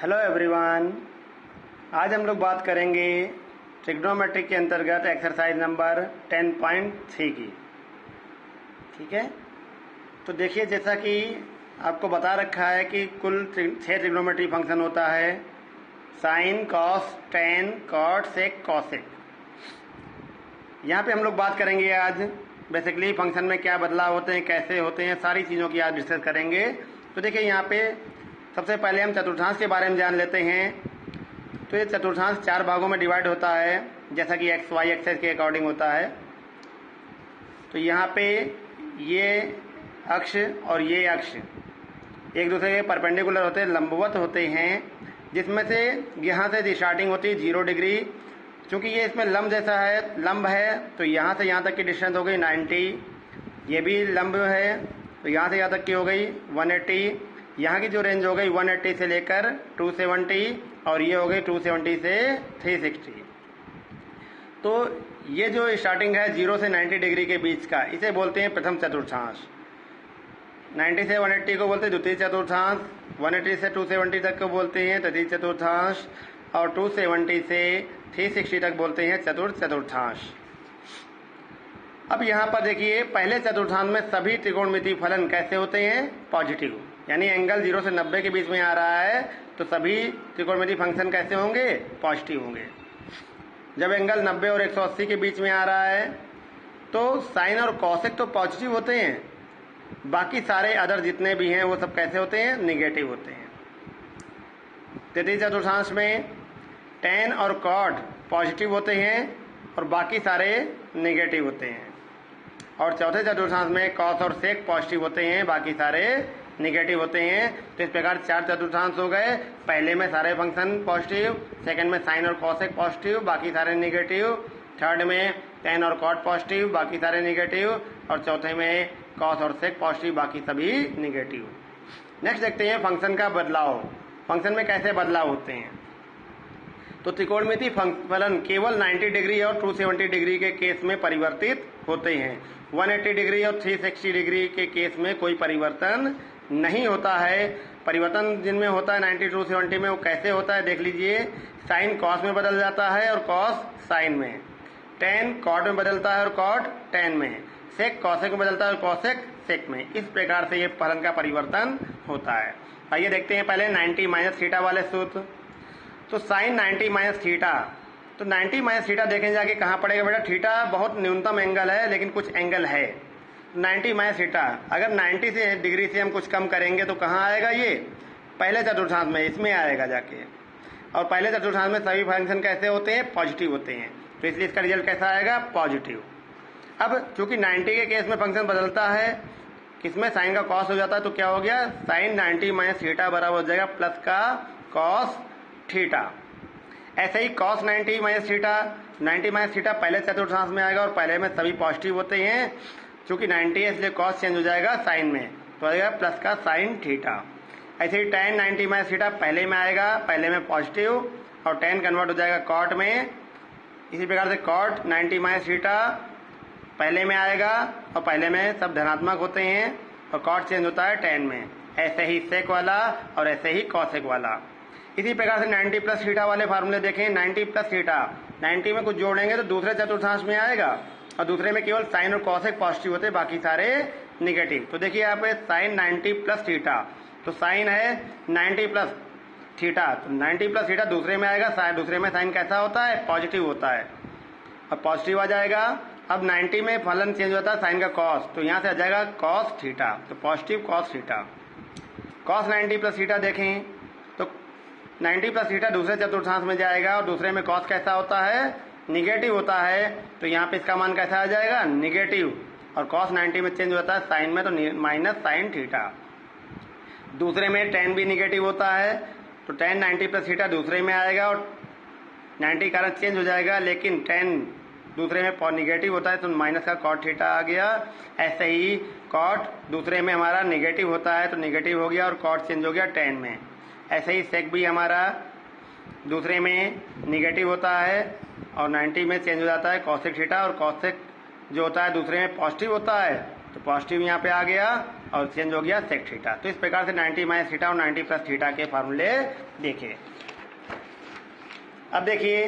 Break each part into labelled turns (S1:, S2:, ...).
S1: Hello everyone. आज हम लोग बात करेंगे ट्रिग्नोमेट्री के अंतर्गत एक्सरसाइज नंबर 10.3 की। ठीक है, तो देखिए जैसा कि आपको बता रखा है कि कुल 6 ट्रिग्नोमेट्री फंक्शन होता है: साइन, कॉस, टेन, कॉट, सेक, कॉसेक। यहाँ पे हम लोग बात करेंगे आज बेसिकली फंक्शन में क्या बदलाव होते हैं, कैसे होते हैं, सारी चीज़ों की आज डिस्कस करेंगे। तो देखिए यहाँ पे सबसे पहले हम चतुर्थांश के बारे में जान लेते हैं। तो ये चतुर्थांश 4 भागों में डिवाइड होता है, जैसा कि एक्स वाई एक्सेस के अकॉर्डिंग होता है। तो यहाँ पे ये अक्ष और ये अक्ष एक दूसरे के परपेंडिकुलर होते हैं, लंबवत होते हैं, जिसमें से यहाँ से स्टार्टिंग होती है 0 डिग्री। चूँकि ये इसमें लंब जैसा है, लंब है, तो यहाँ से यहाँ तक की डिस्टेंस हो गई 90। ये भी लंब है, तो यहाँ से यहाँ तक की हो गई 180। यहाँ की जो रेंज हो गई 180 से लेकर 270, और ये हो गई 270 से 360। तो ये जो स्टार्टिंग है 0 से 90 डिग्री के बीच का, इसे बोलते हैं प्रथम चतुर्थांश। 90 से 180 को बोलते हैं द्वितीय चतुर्थांश, 180 से 270 तक को बोलते हैं तृतीय चतुर्थांश, और 270 से 360 तक बोलते हैं चतुर्थ चतुर्थांश। अब यहाँ पर देखिए, पहले चतुर्थांश में सभी त्रिकोणमितीय फलन कैसे होते हैं? पॉजिटिव, यानी एंगल 0 से 90 के बीच में आ रहा है तो सभी त्रिकोणमितीय फंक्शन कैसे होंगे? पॉजिटिव होंगे। जब एंगल 90 और 180 के बीच में आ रहा है तो साइन और कॉसेक तो पॉजिटिव होते हैं, बाकी सारे अदर जितने भी हैं वो सब कैसे होते हैं? निगेटिव होते हैं। तृतीय चतुर्थांश में टेन और कॉट पॉजिटिव होते हैं और बाकी सारे निगेटिव होते हैं। और चौथे चतुर्थांश में कॉस और सेक पॉजिटिव होते हैं, बाकी सारे निगेटिव होते हैं। तो इस प्रकार 4 चतुर्थांश हो गए। पहले में सारे फंक्शन पॉजिटिव, सेकंड में साइन और कॉसेक पॉजिटिव, बाकी सारे निगेटिव, थर्ड में टेन और कॉट पॉजिटिव, बाकी सारे निगेटिव, और चौथे में कॉस और सेक पॉजिटिव, बाकी सभी निगेटिव। नेक्स्ट देखते हैं फंक्शन का बदलाव। फंक्शन में कैसे बदलाव होते हैं? तो त्रिकोणमितीय फलन केवल 90 डिग्री और 270 डिग्री के केस में परिवर्तित होते हैं। 180 डिग्री और 360 डिग्री के केस में कोई परिवर्तन नहीं होता है। परिवर्तन जिनमें होता है 90 270 में, वो कैसे होता है देख लीजिए। साइन कॉस में बदल जाता है और कॉस साइन में, टेन कॉट में बदलता है और कॉट टेन में, सेक कॉसेक में बदलता है और कॉसेक सेक में। इस प्रकार से ये फलन का परिवर्तन होता है। आइए देखते हैं पहले 90 माइनस थीटा वाले सूत्र। तो साइन 90 माइनस थीटा, तो 90 माइनस थीटा देखें जाके कहाँ पड़ेगा बेटा? थीटा बहुत न्यूनतम एंगल है, लेकिन कुछ एंगल है। 90 माइनस थीटा, अगर 90 से डिग्री से हम कुछ कम करेंगे तो कहाँ आएगा? ये पहले चतुर्थांश में, इसमें आएगा जाके। और पहले चतुर्थांश में सभी फंक्शन कैसे होते हैं? पॉजिटिव होते हैं, तो इसलिए इसका रिजल्ट कैसा आएगा? पॉजिटिव। अब चूंकि 90 के केस में फंक्शन बदलता है, किसमें? साइन का कॉस हो जाता है, तो क्या हो गया? साइन 90 माइनस थीटा बराबर हो जाएगा प्लस का कॉस थीटा। ऐसे ही cos 90 minus theta, 90 minus theta पहले चतुर्थांश में आएगा और पहले में सभी पॉजिटिव होते हैं। चूंकि 90 है इसलिए कॉस चेंज हो जाएगा साइन में, तो आएगा प्लस का साइन थीटा। ऐसे ही टेन 90 माइनस थीटा पहले में आएगा, पहले में पॉजिटिव, और टेन कन्वर्ट हो जाएगा कॉट में। इसी प्रकार से कॉट 90 माइनस थीटा पहले में आएगा और पहले में सब धनात्मक होते हैं, और कॉट चेंज होता है टेन में। ऐसे ही सेक वाला और ऐसे ही कॉसेक वाला। इसी प्रकार से 90 प्लस थीटा वाले फार्मूले देखें। 90 प्लस थीटा, 90 में कुछ जोड़ेंगे तो दूसरे चतुर्थांश में आएगा, और दूसरे में केवल साइन और कॉसेक पॉजिटिव होते हैं, बाकी सारे निगेटिव। तो देखिए यहाँ पे साइन 90 प्लस थीटा, तो साइन है 90 प्लस थीटा, तो 90 प्लस थीटा दूसरे में आएगा। दूसरे में साइन कैसा होता है? पॉजिटिव होता है, अब पॉजिटिव आ जाएगा। अब 90 में फलन चेंज होता है साइन का कॉस, तो यहाँ से आ जाएगा कॉस थीटा, तो positive cos theta. Cos 90 plus theta देखें तो 90 प्लस थीटा दूसरे चतुर्थांश में जाएगा, और दूसरे में कॉस कैसा होता है? निगेटिव होता है, तो यहाँ पे इसका मान कैसा आ जाएगा? निगेटिव। और कॉस 90 में चेंज होता है साइन में, तो माइनस साइन थीटा। दूसरे में टेन भी निगेटिव होता है, तो टेन 90 प्लस थीटा दूसरे में आएगा और 90 कारण चेंज हो जाएगा, लेकिन टेन दूसरे में निगेटिव होता है, तो माइनस का कॉट थीटा आ गया। ऐसे ही कॉट दूसरे में हमारा निगेटिव होता है, तो निगेटिव हो गया और कॉट चेंज हो गया टेन में। ऐसे ही सेक भी हमारा दूसरे में निगेटिव होता है और 90 में चेंज हो जाता है कॉसेक थीटा, और कॉसेक जो होता है दूसरे में पॉजिटिव होता है, तो पॉजिटिव यहाँ पे आ गया। और चेंज हो गया सेक थीटा। तो इस प्रकार से 90 माइनस थीटा और 90 प्लस थीटा के फार्मूले देखे। अब देखिए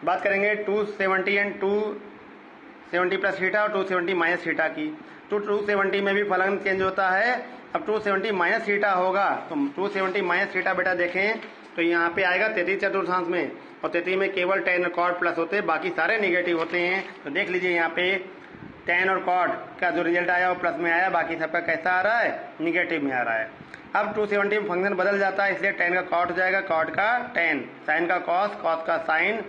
S1: बात करेंगे 270 एंड 270 प्लस थीटा और 270 माइनस थीटा की। तो 270 में भी फलन चेंज होता है। अब 270 माइनस थीटा होगा तो 270 माइनस थीटा बेटा देखें तो यहाँ पे आएगा 33 चतुर्थांश में, और 33 में केवल tan और cot प्लस होते हैं, बाकी सारे निगेटिव होते हैं। तो देख लीजिए यहाँ पे tan और cot का जो रिजल्ट आया वो प्लस में आया, बाकी सबका कैसा आ रहा है, निगेटिव में आ रहा है। अब 270 में फंक्शन बदल जाता है, इसलिए tan का cot हो जाएगा, cot का tan, sin का cos, cos का sin,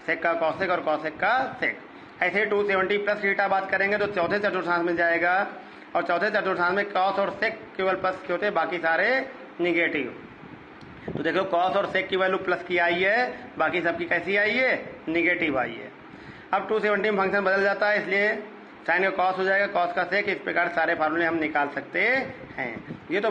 S1: sec का cosec और cosec का sec। ऐसे 270 प्लस थीटा बात करेंगे तो चौथे चतुर्थांश में जाएगा, और चौथे चतुर्थांश में cos और sec केवल प्लस के होते हैं, बाकी सारे निगेटिव। तो देखो cos और sec की वैल्यू प्लस की आई है, बाकी सबकी कैसी आई है, निगेटिव आई है। अब 270 में फंक्शन बदल जाता है, इसलिए sin का cos हो जाएगा, cos का sec। इस प्रकार सारे फार्मूले हम निकाल सकते हैं। ये तो